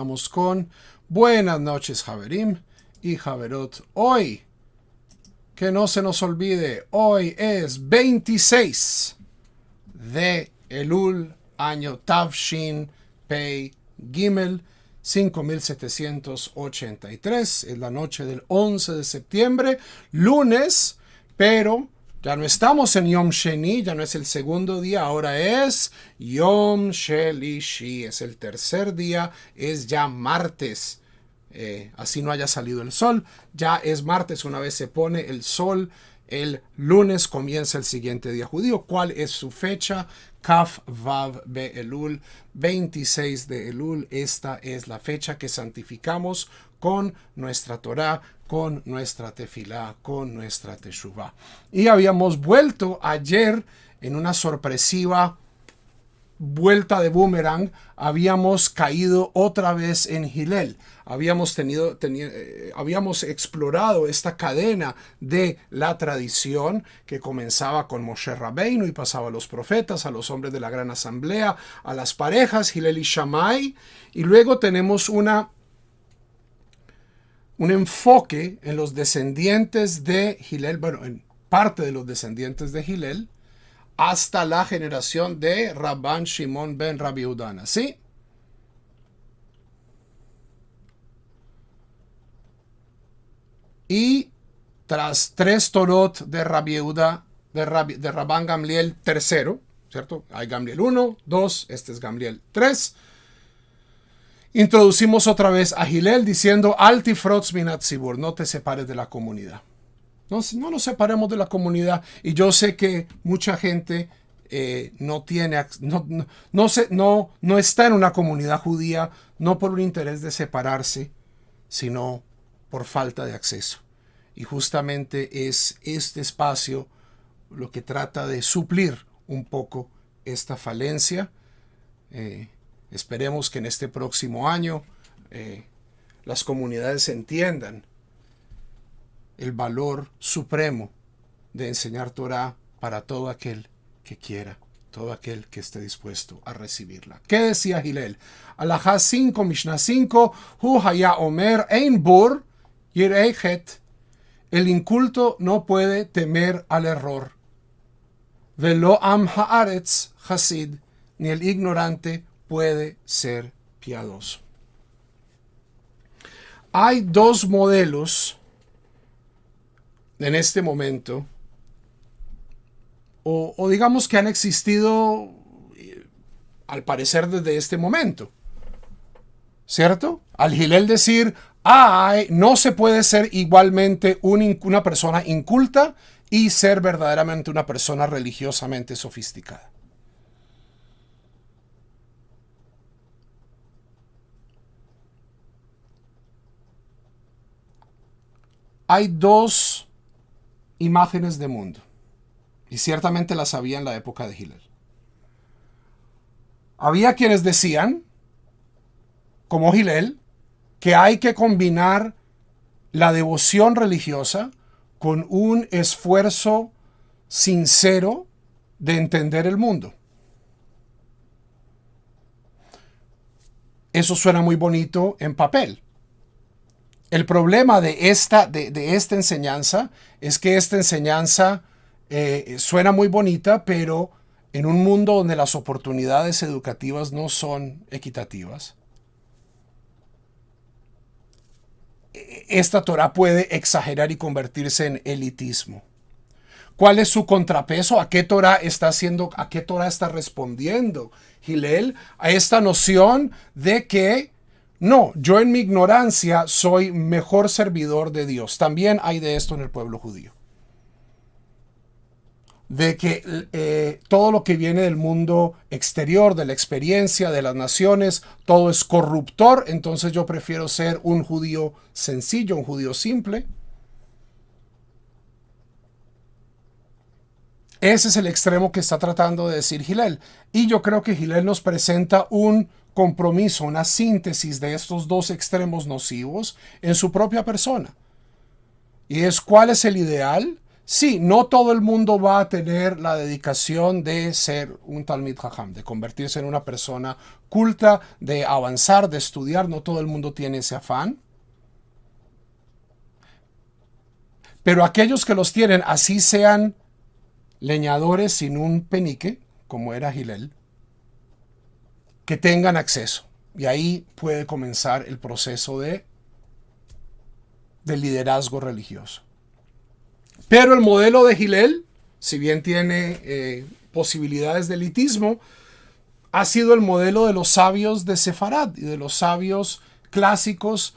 Vamos con buenas noches, Javerim y Javerot. Hoy, que no se nos olvide, hoy es 26 de Elul, año Tavshin Pei Gimel 5783. Es la noche del 11 de septiembre, lunes, pero ya no estamos en Yom Sheni, ya no es el segundo día, ahora es Yom Shelishi, es el tercer día, es ya martes. Así no haya salido el sol, ya es martes. Una vez se pone el sol, el lunes comienza el siguiente día judío. ¿Cuál es su fecha? Kaf Vav Be Elul, 26 de Elul. Esta es la fecha que santificamos con nuestra Torá, con nuestra tefilá, con nuestra teshuvá. Y habíamos vuelto ayer en una sorpresiva vuelta de boomerang, habíamos caído otra vez en Hillel. Habíamos explorado esta cadena de la tradición que comenzaba con Moshe Rabbeinu y pasaba a los profetas, a los hombres de la gran asamblea, a las parejas, Hillel y Shammai, y luego tenemos un enfoque en los descendientes de Hillel, bueno, en parte de los descendientes de Hillel, hasta la generación de Rabban Shimon ben Rabbi Yehuda, ¿sí? Y tras 3 Torot de Rabbi Yehuda, de Rabban Gamliel III, ¿cierto? Hay Gamliel 1, 2, este es Gamliel 3. Introducimos otra vez a Hillel diciendo, Altifrotz minat zibur, no te separes de la comunidad. No nos separemos de la comunidad. Y yo sé que mucha gente no está en una comunidad judía, no por un interés de separarse, sino por falta de acceso. Y justamente es este espacio lo que trata de suplir un poco esta falencia. Esperemos que en este próximo año las comunidades entiendan el valor supremo de enseñar Torah para todo aquel que quiera, todo aquel que esté dispuesto a recibirla. ¿Qué decía Hillel? Alajá 5, Mishnah 5, Hu haya omer ein bur yirei het. El inculto no puede temer al error. Velo am haaretz hasid, ni el ignorante puede ser piadoso. Hay dos modelos en este momento, o digamos que han existido al parecer desde este momento, ¿cierto? Al Hillel decir, no se puede ser igualmente una persona inculta y ser verdaderamente una persona religiosamente sofisticada. Hay dos imágenes de mundo, y ciertamente las había en la época de Hillel. Había quienes decían, como Hillel, que hay que combinar la devoción religiosa con un esfuerzo sincero de entender el mundo. Eso suena muy bonito en papel. El problema de esta enseñanza es que esta enseñanza suena muy bonita, pero en un mundo donde las oportunidades educativas no son equitativas, esta Torah puede exagerar y convertirse en elitismo. ¿Cuál es su contrapeso? ¿A qué Torah está respondiendo Hillel? A esta noción de que no, yo en mi ignorancia soy mejor servidor de Dios. También hay de esto en el pueblo judío. De que todo lo que viene del mundo exterior, de la experiencia, de las naciones, todo es corruptor. Entonces yo prefiero ser un judío sencillo, un judío simple. Ese es el extremo que está tratando de decir Hillel. Y yo creo que Hillel nos presenta un compromiso, una síntesis de estos dos extremos nocivos en su propia persona. Y es, ¿cuál es el ideal? Sí, no todo el mundo va a tener la dedicación de ser un Talmid Jajam, de convertirse en una persona culta, de avanzar, de estudiar. No todo el mundo tiene ese afán. Pero aquellos que los tienen, así sean leñadores sin un penique, como era Hillel, que tengan acceso. Y ahí puede comenzar el proceso de liderazgo religioso. Pero el modelo de Hillel, si bien tiene posibilidades de elitismo, ha sido el modelo de los sabios de Sefarad y de los sabios clásicos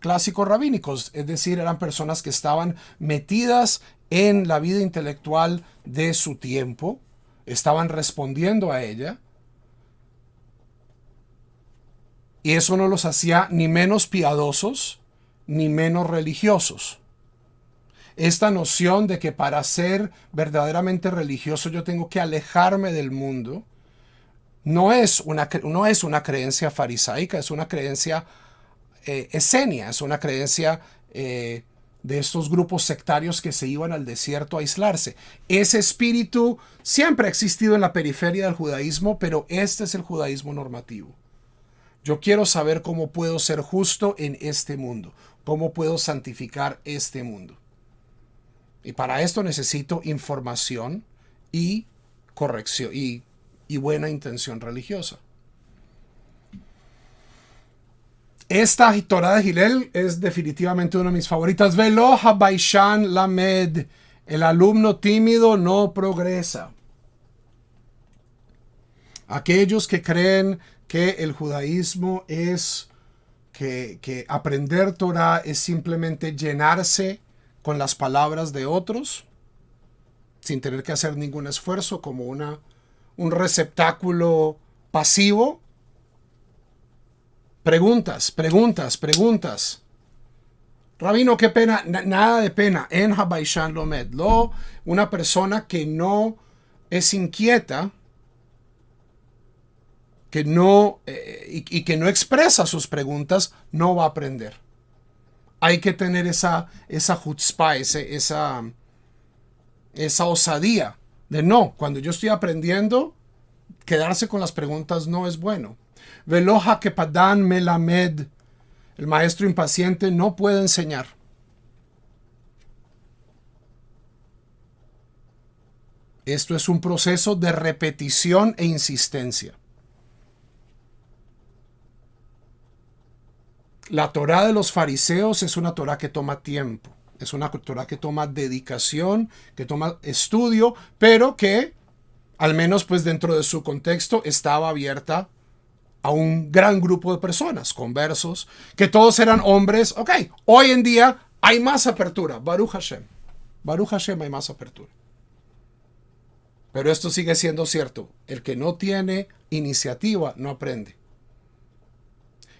rabínicos. Es decir, eran personas que estaban metidas en la vida intelectual de su tiempo, estaban respondiendo a ella, y eso no los hacía ni menos piadosos ni menos religiosos. Esta noción de que para ser verdaderamente religioso yo tengo que alejarme del mundo no es una creencia farisaica, es una creencia esenia, es una creencia de estos grupos sectarios que se iban al desierto a aislarse. Ese espíritu siempre ha existido en la periferia del judaísmo, pero este es el judaísmo normativo. Yo quiero saber cómo puedo ser justo en este mundo, cómo puedo santificar este mundo. Y para esto necesito información y corrección y buena intención religiosa. Esta Torah de Hillel es definitivamente una de mis favoritas. Velo habaishan lamed. El alumno tímido no progresa. Aquellos que creen que el judaísmo es que aprender Torah es simplemente llenarse con las palabras de otros, sin tener que hacer ningún esfuerzo, como un receptáculo pasivo. Preguntas. Rabino, qué pena. Nada de pena. En habaishan lomed. Una persona que no es inquieta, que no, y que no expresa sus preguntas, no va a aprender. Hay que tener esa chutzpah, esa osadía de no, cuando yo estoy aprendiendo, quedarse con las preguntas no es bueno. Veloja que padan melamed. El maestro impaciente no puede enseñar. Esto es un proceso de repetición e insistencia. La Torá de los fariseos es una Torá que toma tiempo, es una Torá que toma dedicación, que toma estudio, pero que, al menos pues dentro de su contexto, estaba abierta a un gran grupo de personas, conversos, que todos eran hombres. Ok, hoy en día hay más apertura, Baruch Hashem. Baruch Hashem, hay más apertura. Pero esto sigue siendo cierto, el que no tiene iniciativa no aprende.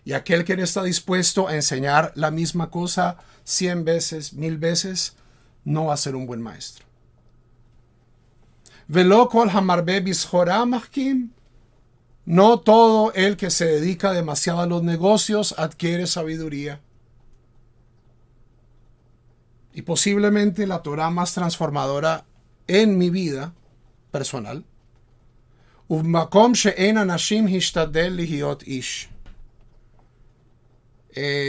Y aquel que no está dispuesto a enseñar la misma cosa 100 veces, 1000 veces, no va a ser un buen maestro. Velo kol hamarbe bishorah mahkim. No todo el que se dedica demasiado a los negocios adquiere sabiduría. Y posiblemente la Torah más transformadora en mi vida personal. U'makom she'en anashim hishtadel lihiot ish.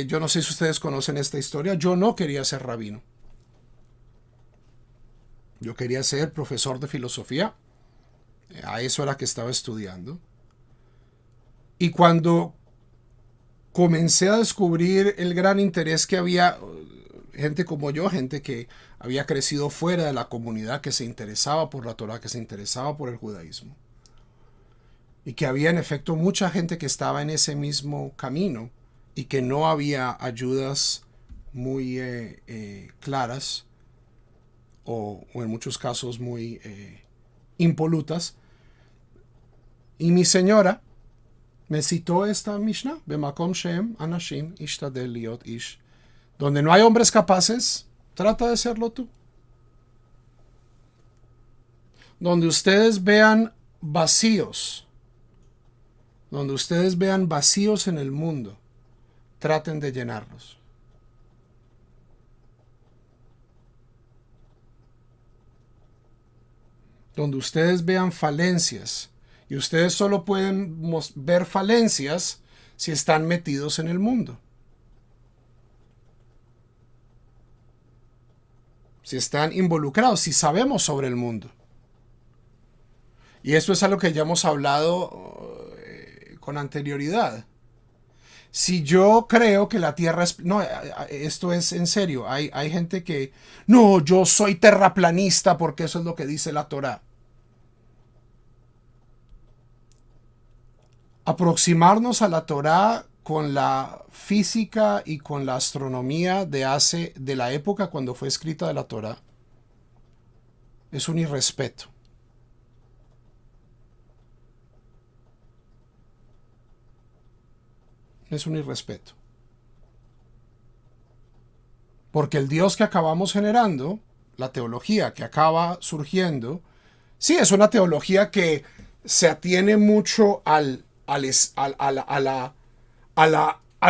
Yo no sé si ustedes conocen esta historia. Yo no quería ser rabino. Yo quería ser profesor de filosofía. A eso era que estaba estudiando. Y cuando comencé a descubrir el gran interés que había, gente como yo, gente que había crecido fuera de la comunidad, que se interesaba por la Torah, que se interesaba por el judaísmo, y que había en efecto mucha gente que estaba en ese mismo camino, y que no había ayudas muy claras o en muchos casos muy impolutas. Y mi señora me citó esta Mishnah, Bemakom Shem Anashim Ishtadel Liot Ish. Donde no hay hombres capaces, trata de serlo tú. Donde ustedes vean vacíos, en el mundo, traten de llenarlos. donde ustedes vean falencias. Y ustedes solo pueden ver falencias si están metidos en el mundo. Si están involucrados, si sabemos sobre el mundo. Y eso es algo que ya hemos hablado con anterioridad. Si yo creo que la Tierra es... No, esto es en serio. Hay gente que... No, yo soy terraplanista porque eso es lo que dice la Torá. Aproximarnos a la Torá con la física y con la astronomía de la época cuando fue escrita de la Torá es un irrespeto. Es un irrespeto. Porque el Dios que acabamos generando, la teología que acaba surgiendo, sí, es una teología que se atiene mucho a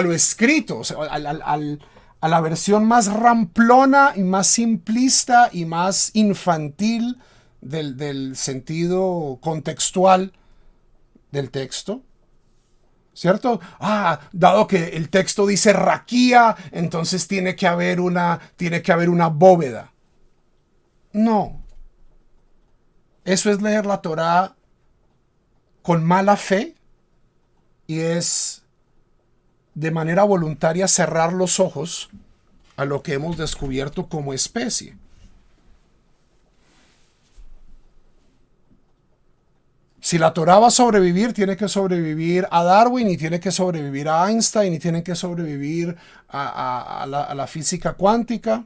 lo escrito, o sea, a la versión más ramplona y más simplista y más infantil del sentido contextual del texto. ¿Cierto? Dado que el texto dice raquía, entonces tiene que haber una bóveda. No. Eso es leer la Torá con mala fe y es de manera voluntaria cerrar los ojos a lo que hemos descubierto como especie. Si la Torá va a sobrevivir, tiene que sobrevivir a Darwin y tiene que sobrevivir a Einstein y tiene que sobrevivir a la física cuántica.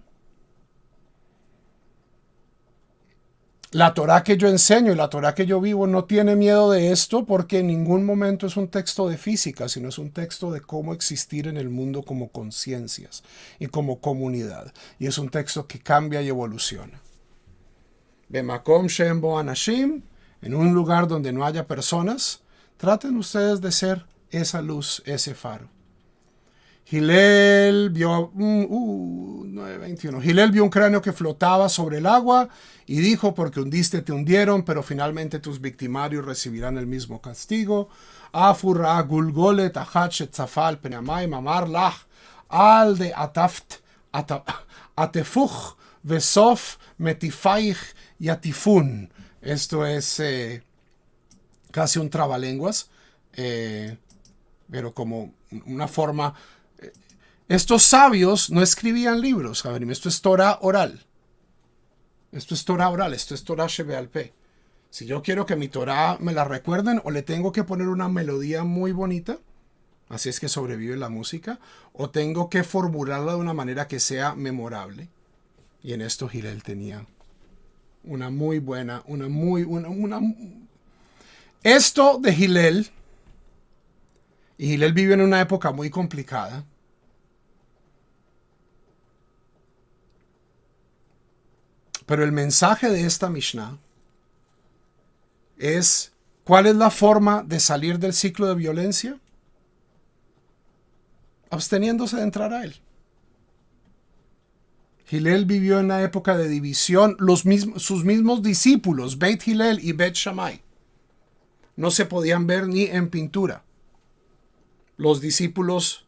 La Torá que yo enseño y la Torá que yo vivo no tiene miedo de esto porque en ningún momento es un texto de física, sino es un texto de cómo existir en el mundo como conciencias y como comunidad. Y es un texto que cambia y evoluciona. Bemakom shem bo anashim, en un lugar donde no haya personas, traten ustedes de ser esa luz, ese faro. Hillel vio 9:21. Hillel vio un cráneo que flotaba sobre el agua y dijo: porque hundiste te hundieron, pero finalmente tus victimarios recibirán el mismo castigo. Afurra gulgolet achat shetzafal penamay mamar lach al de atefuch vesof metifaich yatifun. Esto es casi un trabalenguas, pero como una forma... Estos sabios no escribían libros, Javerim. Esto es Torah oral. Esto es Torah oral, esto es Torah Shebe'al Peh. Si yo quiero que mi Torah me la recuerden, o le tengo que poner una melodía muy bonita, así es que sobrevive la música, o tengo que formularla de una manera que sea memorable. Y en esto Hillel tenía una muy buena, Esto de Hillel, y Hillel vive en una época muy complicada, pero el mensaje de esta Mishnah es: ¿cuál es la forma de salir del ciclo de violencia? Absteniéndose de entrar a él. Hillel vivió en la época de división. Sus mismos discípulos, Beit Hillel y Bet Shammai, no se podían ver ni en pintura. Los discípulos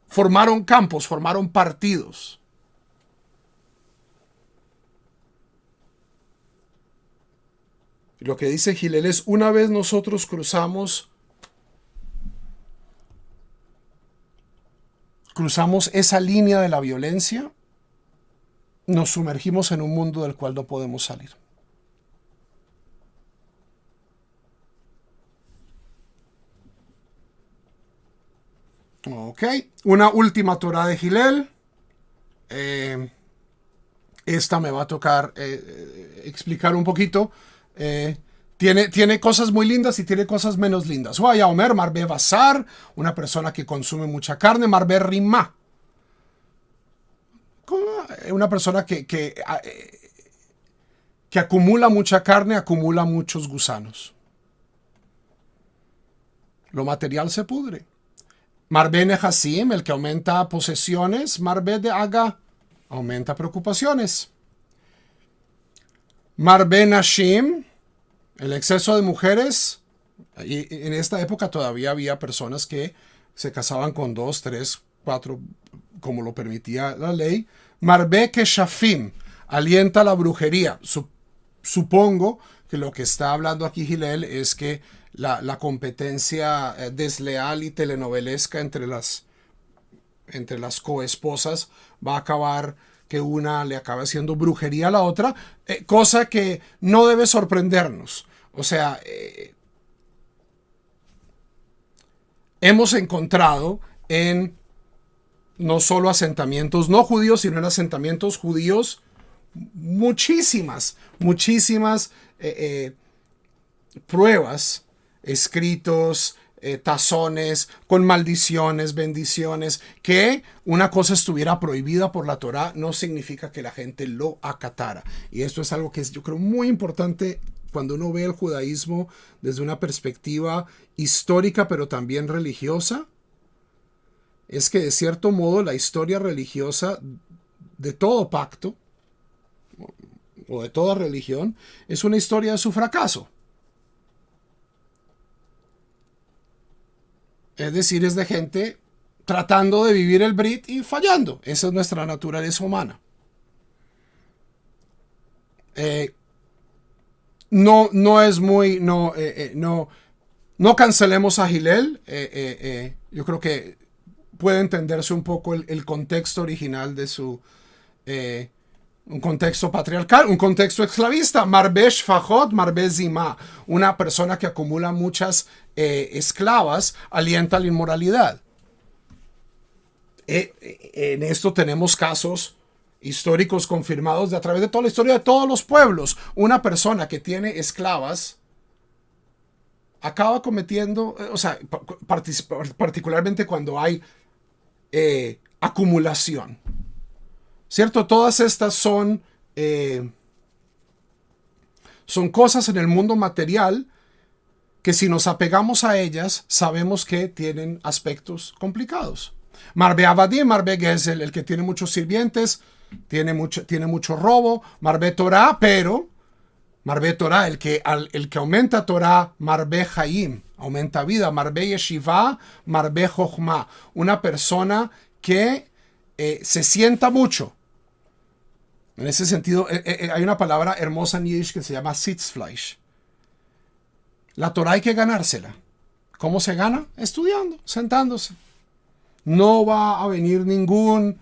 formaron campos, formaron partidos. Y lo que dice Hillel es: una vez nosotros cruzamos esa línea de la violencia, nos sumergimos en un mundo del cual no podemos salir. Ok, una última Torah de Hillel. Esta me va a tocar explicar un poquito. Tiene cosas muy lindas y tiene cosas menos lindas. Vaya Omer, Marbe Basar, una persona que consume mucha carne. Marbe Rimá, una persona que acumula mucha carne, acumula muchos gusanos. Lo material se pudre. Marbe Nehasim, el que aumenta posesiones. Marbe de Aga, aumenta preocupaciones. Marbe Nashim, el exceso de mujeres. Y en esta época todavía había personas que se casaban con 2, 3, 4, como lo permitía la ley. Marbe Keshafim, alienta la brujería. Supongo que lo que está hablando aquí Hillel es que la competencia desleal y telenovelesca entre las coesposas va a acabar que una le acabe haciendo brujería a la otra, cosa que no debe sorprendernos. O sea, hemos encontrado en no solo asentamientos no judíos, sino en asentamientos judíos muchísimas pruebas, escritos, tazones con maldiciones, bendiciones. Que una cosa estuviera prohibida por la Torá no significa que la gente lo acatara. Y esto es algo que es, yo creo, muy importante cuando uno ve el judaísmo desde una perspectiva histórica, pero también religiosa. Es que de cierto modo la historia religiosa de todo pacto o de toda religión es una historia de su fracaso. Es decir, es de gente tratando de vivir el Brit y fallando. Esa es nuestra naturaleza humana. No es muy... No cancelemos a Hillel. Yo creo que puede entenderse un poco el contexto original de su... un contexto patriarcal, un contexto esclavista. Marbe Shfachot, Marbe Zima. Una persona que acumula muchas esclavas alienta la inmoralidad. En esto tenemos casos históricos confirmados a través de toda la historia de todos los pueblos. Una persona que tiene esclavas acaba cometiendo, o sea, particularmente cuando hay acumulación. ¿Cierto? Todas estas son cosas en el mundo material que si nos apegamos a ellas, sabemos que tienen aspectos complicados. Marbe Avadim, Marbe Gesel, el que tiene muchos sirvientes, tiene mucho robo. Marbe Torah, pero Marbe Torah, el que aumenta Torah, Marbe Chaim, aumenta vida. Marbe Yeshiva, Marbe Jochma, una persona que se sienta mucho. En ese sentido, hay una palabra hermosa en Yiddish que se llama Sitzfleisch. La Torah hay que ganársela. ¿Cómo se gana? Estudiando, sentándose. No va a venir ningún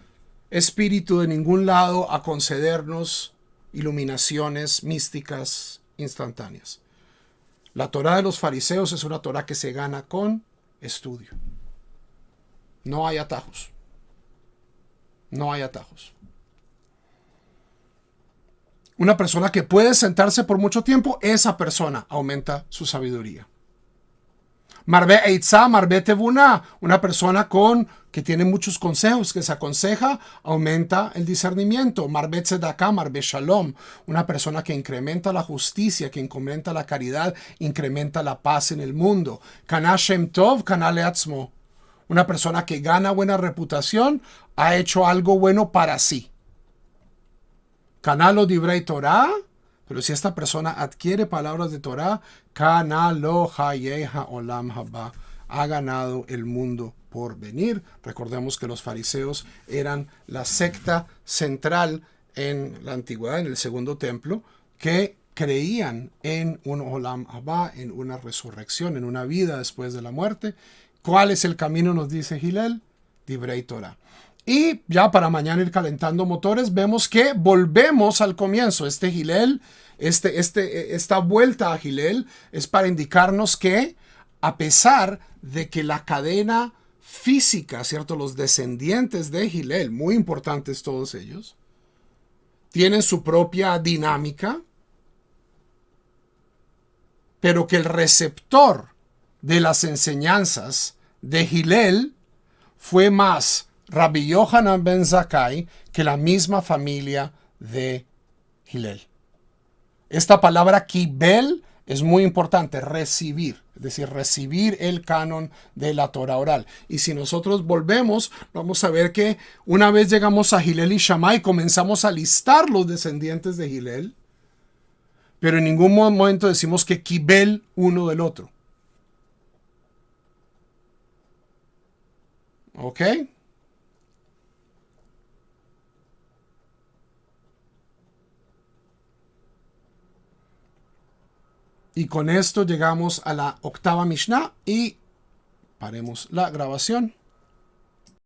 espíritu de ningún lado a concedernos iluminaciones místicas instantáneas. La Torah de los fariseos es una Torah que se gana con estudio. No hay atajos. No hay atajos. Una persona que puede sentarse por mucho tiempo, esa persona aumenta su sabiduría. Marbe Eitzá, Marbe Tevuna, una persona que tiene muchos consejos, que se aconseja, aumenta el discernimiento. Marbe Tzedakah, Marbe Shalom, una persona que incrementa la justicia, que incrementa la caridad, incrementa la paz en el mundo. Kana Shem Tov, Kana Leatzmo, una persona que gana buena reputación, ha hecho algo bueno para sí. Kanalo Divrei Torah, pero si esta persona adquiere palabras de Torah, Kanalo Hayeha Olam Haba, ha ganado el mundo por venir. Recordemos que los fariseos eran la secta central en la antigüedad, en el segundo templo, que creían en un Olam Haba, en una resurrección, en una vida después de la muerte. ¿Cuál es el camino? Nos dice Hillel, Divrei Torah. Y ya para mañana ir calentando motores, vemos que volvemos al comienzo. Hillel, esta vuelta a Hillel es para indicarnos que a pesar de que la cadena física, ¿cierto? Los descendientes de Hillel, muy importantes todos ellos, tienen su propia dinámica, pero que el receptor de las enseñanzas de Hillel fue más Rabbi Yohanan ben Zakkai que la misma familia de Hillel. Esta palabra kibel es muy importante, recibir, es decir, recibir el canon de la Torah oral. Y si nosotros volvemos, vamos a ver que una vez llegamos a Hillel y Shammai, comenzamos a listar los descendientes de Hillel. pero en ningún momento decimos que kibel uno del otro. ¿Ok? Y con esto llegamos a la octava Mishnah y paremos la grabación.